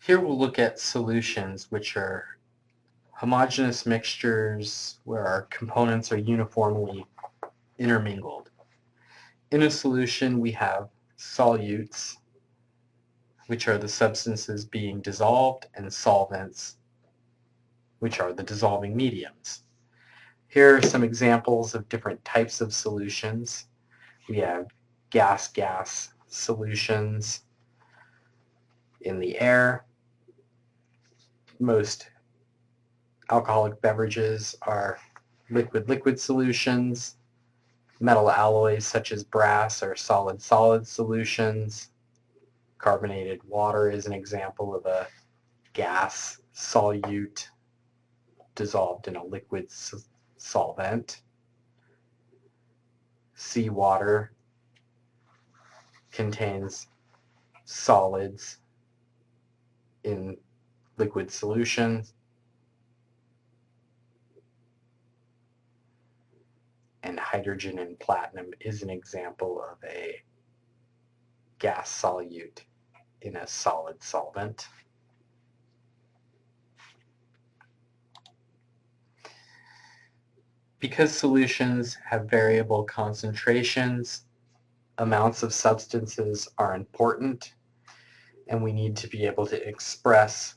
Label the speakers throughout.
Speaker 1: Here we'll look at solutions, which are homogeneous mixtures where our components are uniformly intermingled. In a solution, we have solutes, which are the substances being dissolved, and solvents, which are the dissolving mediums. Here are some examples of different types of solutions. We have gas-gas solutions in the air. Most alcoholic beverages are liquid-liquid solutions. Metal alloys such as brass are solid-solid solutions. Carbonated water is an example of a gas solute dissolved in a liquid solvent. Seawater contains solids in liquid solutions. And hydrogen and platinum is an example of a gas solute in a solid solvent. Because solutions have variable concentrations, amounts of substances are important, and we need to be able to express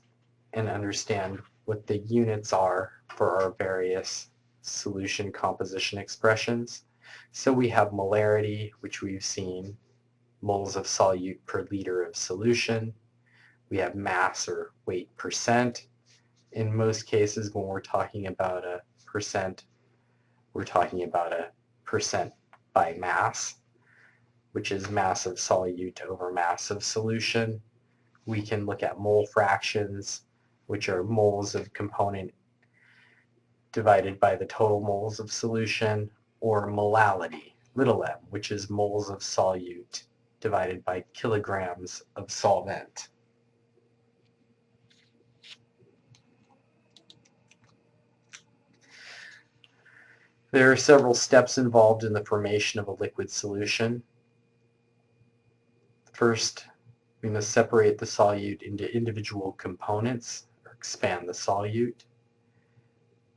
Speaker 1: and understand what the units are for our various solution composition expressions. So we have molarity, which we've seen, moles of solute per liter of solution. We have mass or weight percent. In most cases, when we're talking about a percent, we're talking about a percent by mass, which is mass of solute over mass of solution. We can look at mole fractions, which are moles of component divided by the total moles of solution, or molality, little m, which is moles of solute divided by kilograms of solvent. There are several steps involved in the formation of a liquid solution. First, we must separate the solute into individual components, or expand the solute.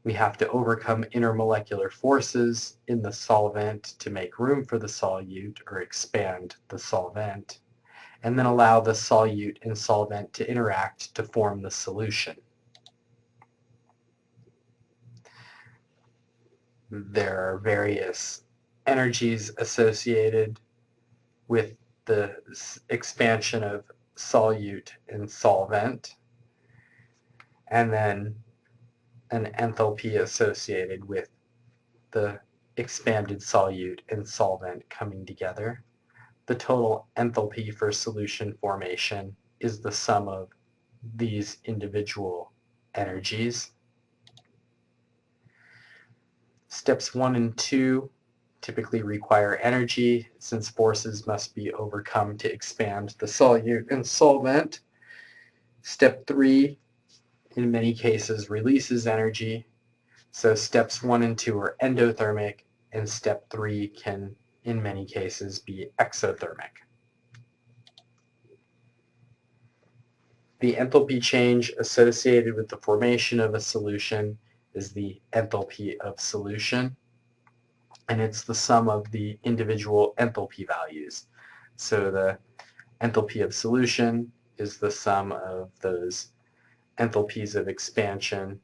Speaker 1: We have to overcome intermolecular forces in the solvent to make room for the solute, or expand the solvent, and then allow the solute and solvent to interact to form the solution. There are various energies associated with the expansion of solute and solvent, and then an enthalpy associated with the expanded solute and solvent coming together. The total enthalpy for solution formation is the sum of these individual energies. Steps 1 and 2 typically require energy, since forces must be overcome to expand the solute and solvent. Step 3, in many cases, releases energy. So steps 1 and 2 are endothermic, and step 3 can, in many cases, be exothermic. The enthalpy change associated with the formation of a solution is the enthalpy of solution, and it's the sum of the individual enthalpy values. So the enthalpy of solution is the sum of those enthalpies of expansion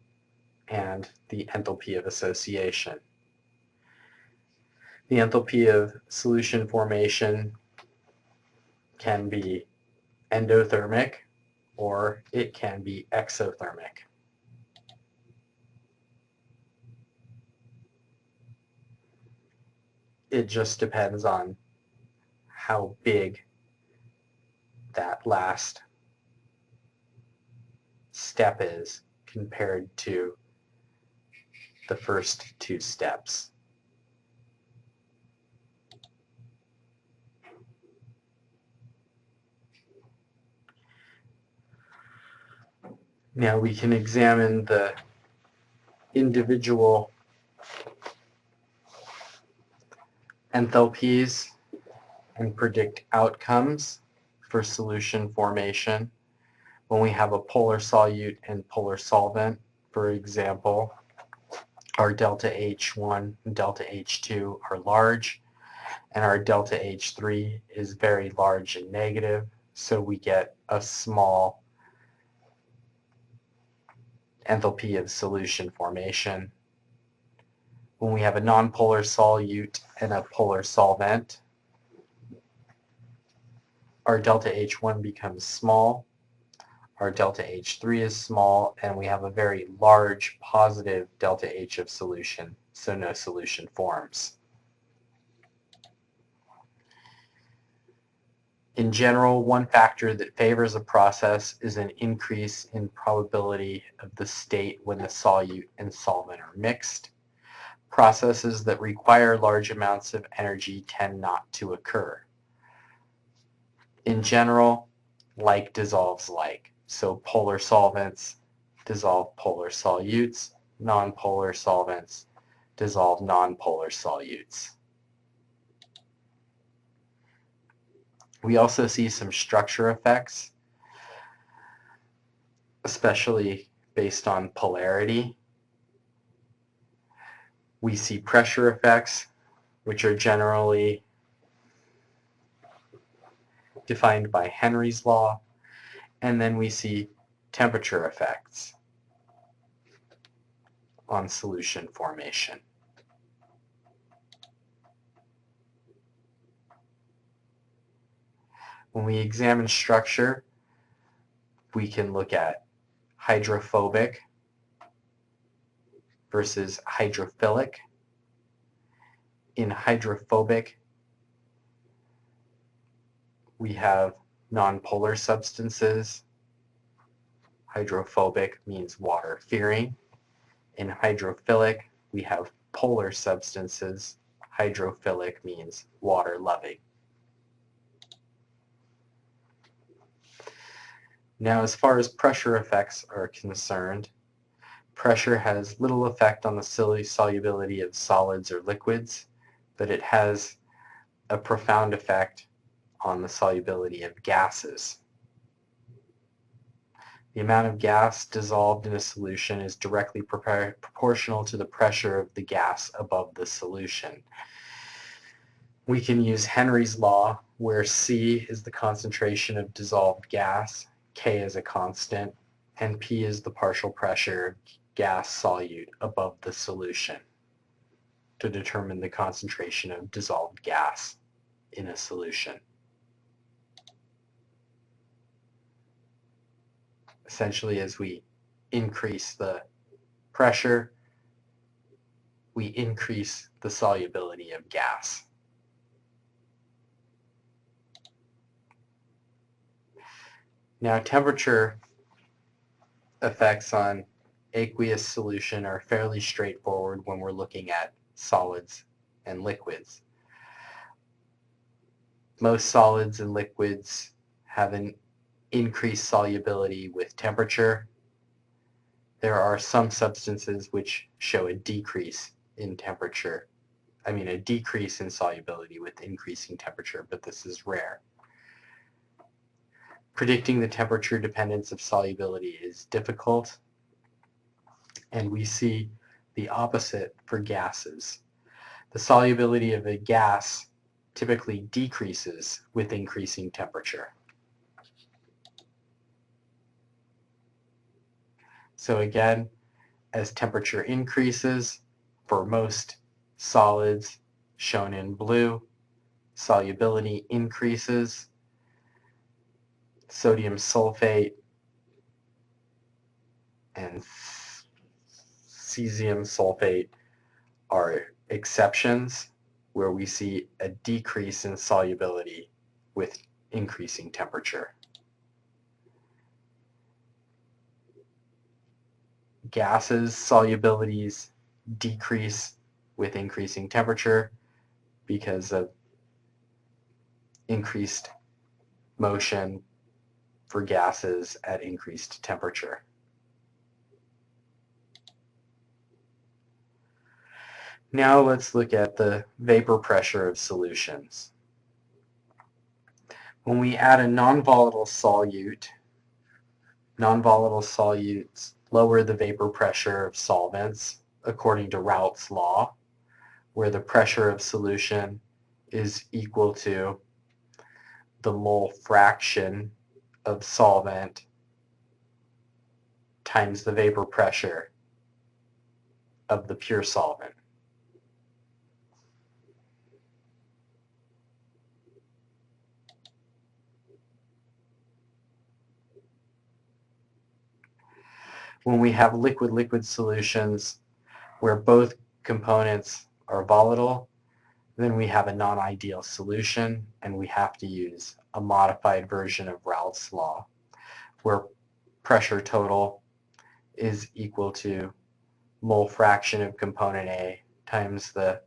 Speaker 1: and the enthalpy of association. The enthalpy of solution formation can be endothermic, or it can be exothermic. It just depends on how big that last step is compared to the first two steps. Now we can examine the individual enthalpies and predict outcomes for solution formation When we have a polar solute and polar solvent, for example, our delta H1 and delta H2 are large, and our delta H3 is very large and negative, so we get a small enthalpy of solution formation. When we have a nonpolar solute and a polar solvent, our delta H1 becomes small, our delta H3 is small, and we have a very large positive delta H of solution, so no solution forms. In general, one factor that favors a process is an increase in probability of the state when the solute and solvent are mixed. Processes that require large amounts of energy tend not to occur. In general, like dissolves like. So polar solvents dissolve polar solutes, nonpolar solvents dissolve nonpolar solutes. We also see some structure effects, especially based on polarity. We see pressure effects, which are generally defined by Henry's law, and then we see temperature effects on solution formation. When we examine structure, we can look at hydrophobic versus hydrophilic. In hydrophobic, we have nonpolar substances. Hydrophobic means water-fearing. In hydrophilic, we have polar substances. Hydrophilic means water-loving. Now, as far as pressure effects are concerned, pressure has little effect on the solubility of solids or liquids, but it has a profound effect on the solubility of gases. The amount of gas dissolved in a solution is directly proportional to the pressure of the gas above the solution. We can use Henry's law, where C is the concentration of dissolved gas, K is a constant, and P is the partial pressure of gas solute above the solution, to determine the concentration of dissolved gas in a solution. Essentially, as we increase the pressure, we increase the solubility of gas. Now, temperature effects on aqueous solution are fairly straightforward when we're looking at solids and liquids. Most solids and liquids have an increased solubility with temperature. There are some substances which show a decrease in temperature. A decrease in solubility with increasing temperature, but this is rare. Predicting the temperature dependence of solubility is difficult, and we see the opposite for gases. The solubility of a gas typically decreases with increasing temperature. So again, as temperature increases, for most solids shown in blue, solubility increases. Sodium sulfate and cesium sulfate are exceptions, where we see a decrease in solubility with increasing temperature. Gases' solubilities decrease with increasing temperature because of increased motion for gases at increased temperature. Now let's look at the vapor pressure of solutions. When we add a non-volatile solute Non-volatile solutes lower the vapor pressure of solvents according to Raoult's law, where the pressure of solution is equal to the mole fraction of solvent times the vapor pressure of the pure solvent. When we have liquid-liquid solutions where both components are volatile, then we have a non-ideal solution, and we have to use a modified version of Raoult's law, where pressure total is equal to mole fraction of component A times the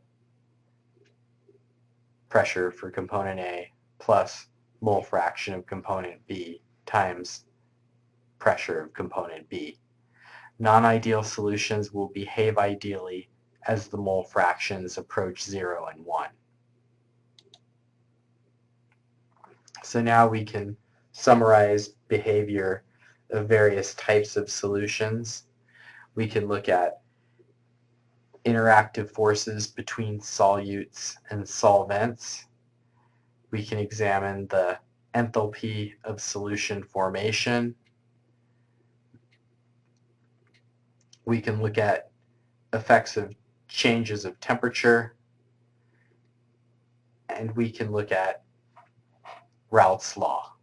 Speaker 1: pressure for component A plus mole fraction of component B times pressure of component B. Non-ideal solutions will behave ideally as the mole fractions approach 0 and 1. So now we can summarize behavior of various types of solutions. We can look at interactive forces between solutes and solvents. We can examine the enthalpy of solution formation. We can look at effects of changes of temperature, and we can look at Raoult's law.